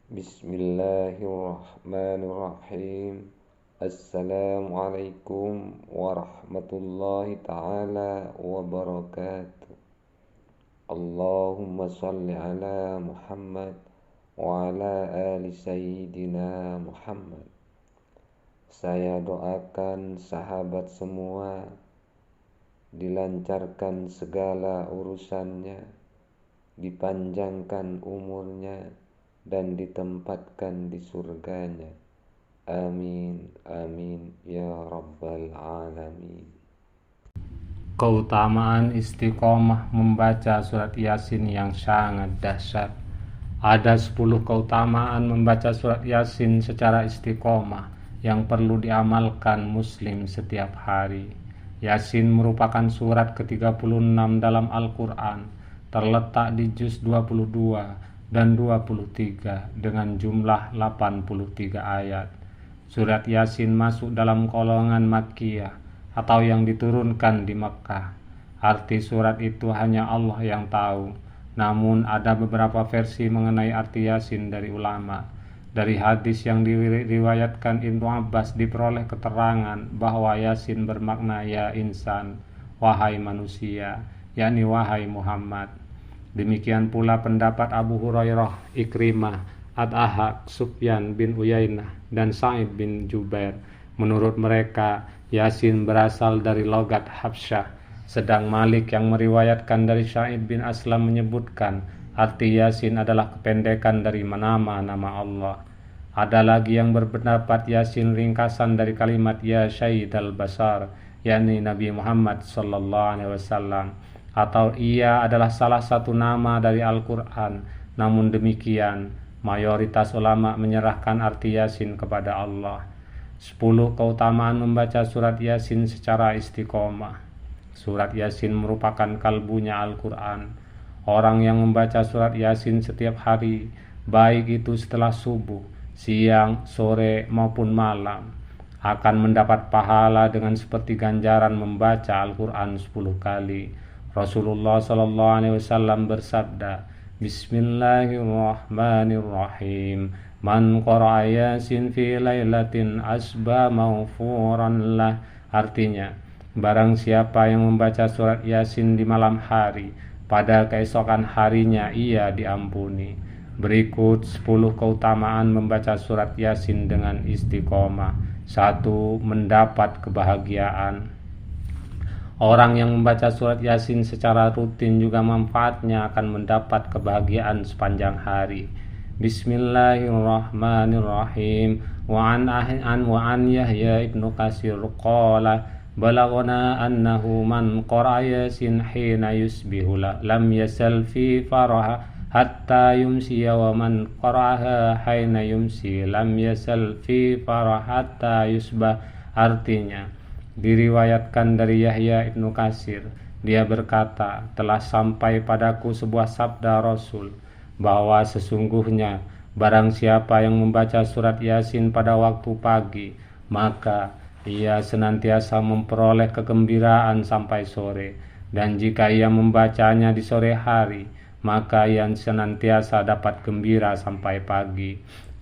Bismillahirrahmanirrahim. Assalamualaikum warahmatullahi ta'ala wabarakatuh. Allahumma salli ala Muhammad wa ala ali Sayyidina Muhammad. Saya doakan sahabat semua dilancarkan segala urusannya, dipanjangkan umurnya, dan ditempatkan di surganya. Amin, amin, ya rabbal alamin. Keutamaan istiqomah membaca surat Yasin yang sangat dahsyat. Ada 10 keutamaan membaca surat Yasin secara istiqomah yang perlu diamalkan muslim setiap hari. Yasin merupakan surat ke-36 dalam Al-Quran, terletak di juz 22 dan 23 dengan jumlah 83 ayat. Surat Yasin masuk dalam golongan Makkiyah atau yang diturunkan di Mekkah. Arti surat itu hanya Allah yang tahu. Namun ada beberapa versi mengenai arti Yasin dari ulama. Dari hadis yang diriwayatkan Ibnu Abbas diperoleh keterangan bahwa Yasin bermakna ya insan, wahai manusia, yakni wahai Muhammad. Demikian pula pendapat Abu Hurairah, Ikrimah, Ad-Ahaq, Sufyan bin Uyainah, dan Sa'id bin Jubair. Menurut mereka, Yasin berasal dari logat Habsyah. Sedang Malik yang meriwayatkan dari Sa'id bin Aslam menyebutkan arti Yasin adalah kependekan dari nama-nama Allah. Ada lagi yang berpendapat Yasin ringkasan dari kalimat Ya Syaidal Basar, yakni Nabi Muhammad SAW, atau ia adalah salah satu nama dari Al-Quran. Namun demikian, mayoritas ulama menyerahkan arti Yasin kepada Allah. 10 keutamaan membaca surat Yasin secara istiqomah. Surat Yasin merupakan kalbunya Al-Quran. Orang yang membaca surat Yasin setiap hari, baik itu setelah subuh, siang, sore, maupun malam, akan mendapat pahala dengan seperti ganjaran membaca Al-Quran 10 kali. Rasulullah SAW bersabda, Bismillahirrahmanirrahim. Man qara'a Yasin fi lailatin asba maghfuran lah. Artinya, barang siapa yang membaca surat Yasin di malam hari, pada keesokan harinya ia diampuni. Berikut 10 keutamaan membaca surat Yasin dengan istiqomah. 1. Mendapat kebahagiaan. Orang yang membaca surat Yasin secara rutin juga manfaatnya akan mendapat kebahagiaan sepanjang hari. Bismillahirrahmanirrahim. Wa an Yahya ibnu Katsir qala balaghana annahu man qara'a Yasin hina yusbihu lam yasal fi faraha hatta yumsi wa man qara'aha hina yumsi lam yasal fi faraha hatta yusbah. Artinya, diriwayatkan dari Yahya ibnu Katsir, dia berkata, telah sampai padaku sebuah sabda Rasul, bahwa sesungguhnya barang siapa yang membaca surat Yasin pada waktu pagi, maka ia senantiasa memperoleh kegembiraan sampai sore, dan jika ia membacanya di sore hari, maka ia senantiasa dapat gembira sampai pagi.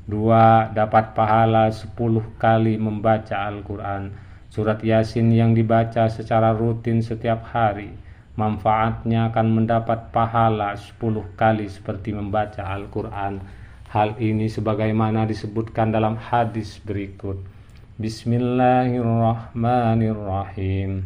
2. Dapat pahala 10 kali membaca Al-Quran. Surat Yasin yang dibaca secara rutin setiap hari, manfaatnya akan mendapat pahala 10 kali seperti membaca Al-Quran. Hal ini sebagaimana disebutkan dalam hadis berikut. Bismillahirrahmanirrahim.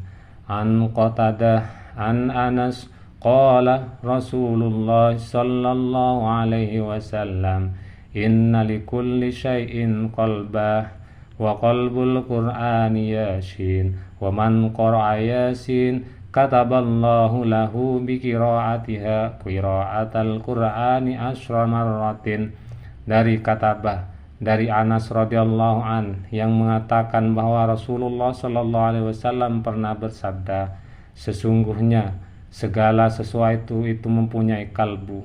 An Qatadah an Anas qala Rasulullah sallallahu alaihi wasallam, inna likulli syai'in qalbah wa qalbul Qur'ani Yasin wa man qara'a Yasin kataballahu lahu bi qira'atiha qira'atal Qur'ani asyra marratin. Dari Katabah, dari Anas radhiyallahu an, yang mengatakan bahwa Rasulullah sallallahu alaihi wasallam pernah bersabda, sesungguhnya segala sesuatu itu mempunyai kalbu,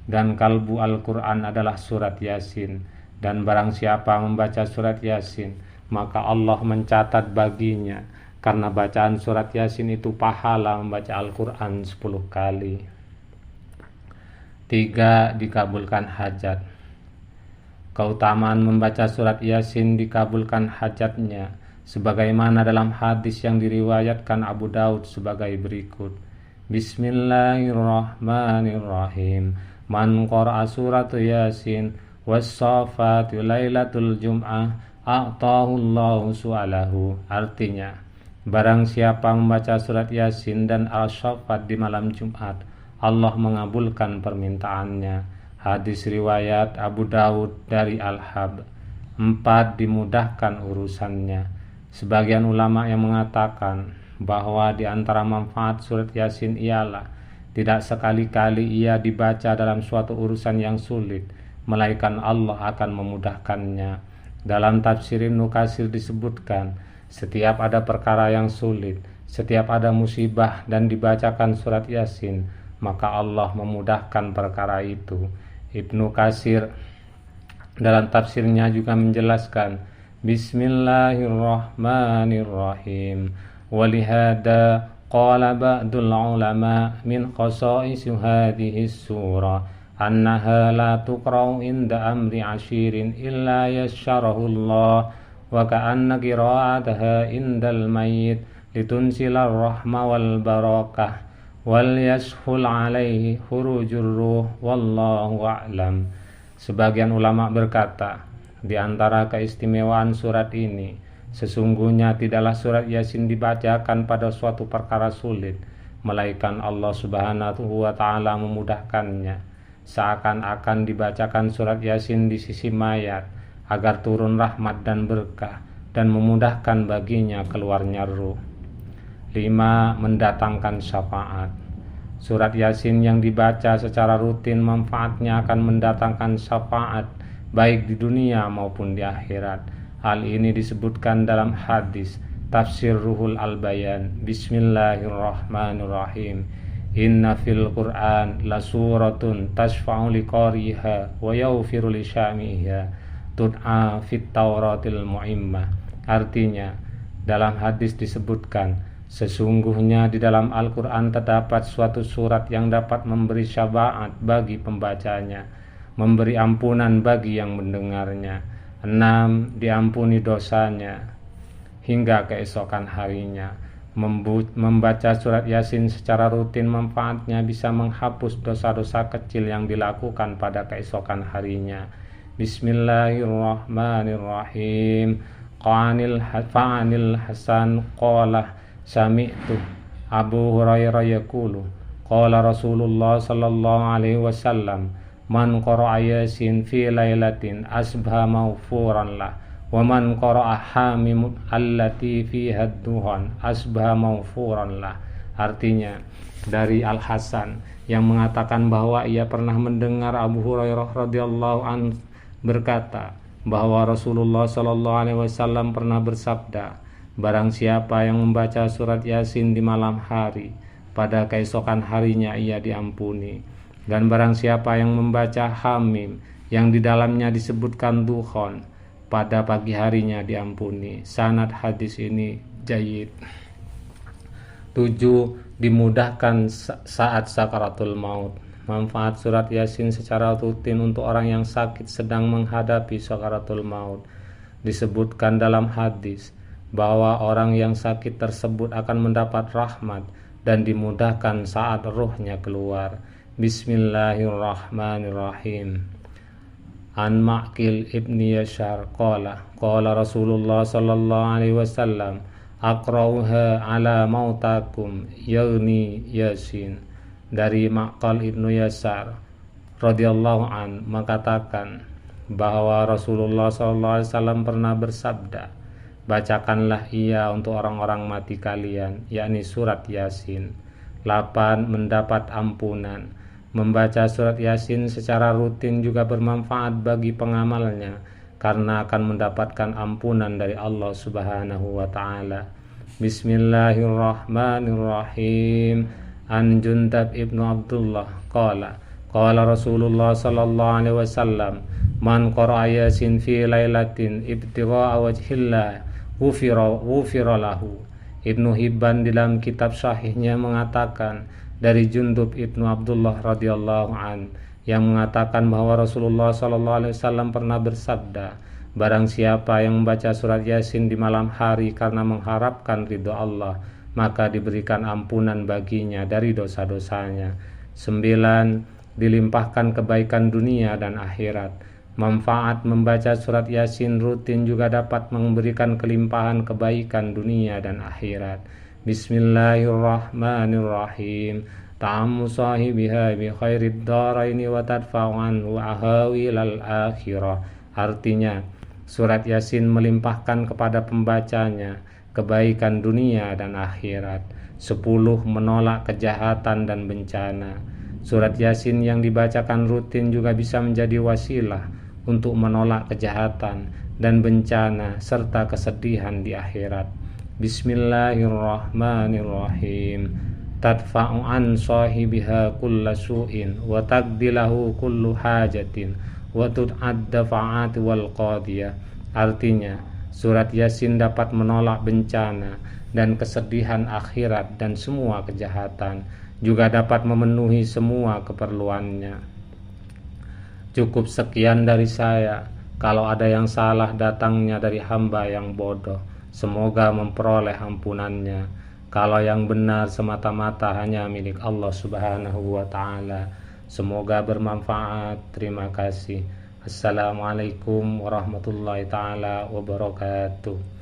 dan kalbu Al-Quran adalah surat Yasin. Dan barang siapa membaca surat Yasin, maka Allah mencatat baginya karena bacaan surat Yasin itu pahala membaca Al-Quran 10 kali. 3. Dikabulkan hajat. Keutamaan membaca surat Yasin dikabulkan hajatnya, sebagaimana dalam hadis yang diriwayatkan Abu Daud sebagai berikut. Bismillahirrahmanirrahim. Man qara'a surat Yasin was-saffati lailatul jum'ah a'tahu Allahu su'alahu. Artinya, barang siapa membaca surat Yasin dan Al-Saffat di malam Jumat, Allah mengabulkan permintaannya. Hadis riwayat Abu Daud dari Al-Hab. 4. Dimudahkan urusannya. Sebagian ulama yang mengatakan bahwa di antara manfaat surat Yasin ialah tidak sekali-kali ia dibaca dalam suatu urusan yang sulit, melainkan Allah akan memudahkannya. Dalam tafsir Ibnu Katsir disebutkan, setiap ada perkara yang sulit, setiap ada musibah dan dibacakan surat Yasin, maka Allah memudahkan perkara itu. Ibnu Katsir dalam tafsirnya juga menjelaskan, Bismillahirrahmanirrahim. Walihada qala ba'dul ulama min khasa'is hadhihi surah annaha la tuqra'u inda amri ashirin illa yasyarahu Allah wa ka'anna qira'ataha indal mayyit litunzila rahma wal barakah wal yashul alaihi hurujur ruh wallahu a'lam. Sebagian ulama berkata, di antara keistimewaan surat ini, sesungguhnya tidaklah surat Yasin dibacakan pada suatu perkara sulit, melainkan Allah Subhanahu wa taala memudahkannya. Seakan-akan dibacakan surat Yasin di sisi mayat agar turun rahmat dan berkah dan memudahkan baginya keluarnya ruh. 5. Mendatangkan syafaat. Surat Yasin yang dibaca secara rutin manfaatnya akan mendatangkan syafaat baik di dunia maupun di akhirat. Hal ini disebutkan dalam hadis Tafsir Ruhul Al-Bayan. Bismillahirrahmanirrahim. Inna fil Qur'an la suratun tashfa'u liqariha wa yaghfiru li syamiha tud'a fit Tauratil Mu'immah. Artinya, dalam hadis disebutkan, sesungguhnya di dalam Al-Quran terdapat suatu surat yang dapat memberi syafaat bagi pembacanya, memberi ampunan bagi yang mendengarnya. 6. Diampuni dosanya hingga keesokan harinya. Membaca surat Yasin secara rutin manfaatnya bisa menghapus dosa-dosa kecil yang dilakukan pada keesokan harinya. Bismillahirrahmanirrahim. Fa'anil Hasan qala Sami'tu Abu Hurairah yaqulu qala Rasulullah sallallahu alaihi wasallam man qara'a Yasin fi lailatin asbha maghfuran lah wa man qara'a hamim allati fiha ad-duhan asbha maghfuran lah. Artinya, dari Al Hasan yang mengatakan bahwa ia pernah mendengar Abu Hurairah radhiyallahu anhu berkata bahwa Rasulullah sallallahu alaihi wasallam pernah bersabda, barang siapa yang membaca surat Yasin di malam hari, pada keesokan harinya ia diampuni. Dan barang siapa yang membaca Hamim yang di dalamnya disebutkan dukhon, pada pagi harinya diampuni. Sanad hadis ini jayyid. 7. Dimudahkan saat sakaratul maut. Manfaat surat Yasin secara rutin untuk orang yang sakit sedang menghadapi sakaratul maut. Disebutkan dalam hadis bahwa orang yang sakit tersebut akan mendapat rahmat dan dimudahkan saat ruhnya keluar. Bismillahirrahmanirrahim. An Ma'qil ibni Yashar qala Rasulullah sallallahu alaihi wasallam aqra'uha ala mautakum yaghni Yasin. Dari Ma'qal ibnu Yashar radhiyallahu an mengatakan bahwa Rasulullah sallallahu alaihi wasallam pernah bersabda, bacakanlah ia untuk orang-orang mati kalian, yakni surat Yasin. 8. Mendapat ampunan. Membaca surat Yasin secara rutin juga bermanfaat bagi pengamalnya, karena akan mendapatkan ampunan dari Allah Subhanahu wa ta'ala. Bismillahirrahmanirrahim. An Jundab ibnu Abdullah qala Rasulullah sallallahu alaihi wasallam man qara'a Yasin fi lailatin ibtigha'a wajhillah ghufira lahu. Ibnu Hibban dalam kitab sahihnya mengatakan dari Jundub ibnu Abdullah radhiyallahu an, yang mengatakan bahwa Rasulullah SAW pernah bersabda, barang siapa yang membaca surat Yasin di malam hari karena mengharapkan ridho Allah, maka diberikan ampunan baginya dari dosa-dosanya. 9. Dilimpahkan kebaikan dunia dan akhirat. Manfaat membaca surat Yasin rutin juga dapat memberikan kelimpahan kebaikan dunia dan akhirat. Bismillahirrahmanirrahim. Ta'ammu sahibiha bi khairid daraini wa tadfa'u anhu ahawilal akhirah. Artinya, surat Yasin melimpahkan kepada pembacanya kebaikan dunia dan akhirat. 10. Menolak kejahatan dan bencana. Surat Yasin yang dibacakan rutin juga bisa menjadi wasilah untuk menolak kejahatan dan bencana serta kesedihan di akhirat. Bismillahirrahmanirrahim. Tadfa'u an sahibiha kulla su'in wa taqdilahu kullu hajatin wa tud'adda fa'ati wal qadiyah. Artinya, surat Yasin dapat menolak bencana dan kesedihan akhirat dan semua kejahatan, juga dapat memenuhi semua keperluannya. Cukup sekian dari saya. Kalau ada yang salah datangnya dari hamba yang bodoh, semoga memperoleh ampunannya. Kalau yang benar semata-mata hanya milik Allah Subhanahu wa ta'ala. Semoga bermanfaat. Terima kasih. Assalamualaikum warahmatullahi ta'ala wabarakatuh.